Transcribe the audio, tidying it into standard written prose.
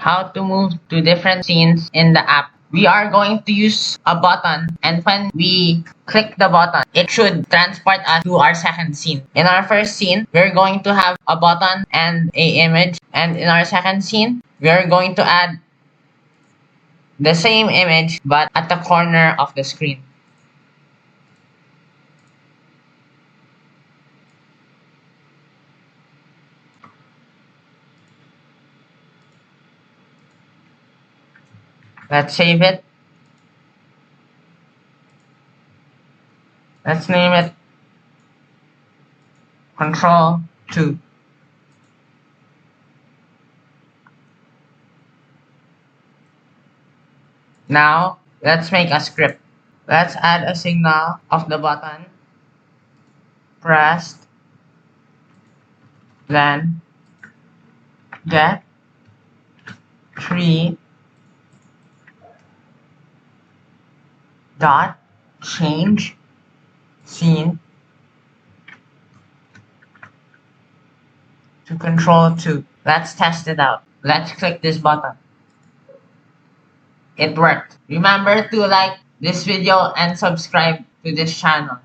how to move to different scenes in the app. We are going to use a button, and when we click the button, it should transport us to our second scene. In our first scene, we're going to have a button and a image, and in our second scene, we're going to add the same image but at the corner of the screen. Let's save it. Let's name it Control 2. Now, let's make a script. Let's add a signal of the button pressed, then get tree dot change scene to Control 2. Let's test it out. Let's click this button. It worked. Remember to like this video and subscribe to this channel.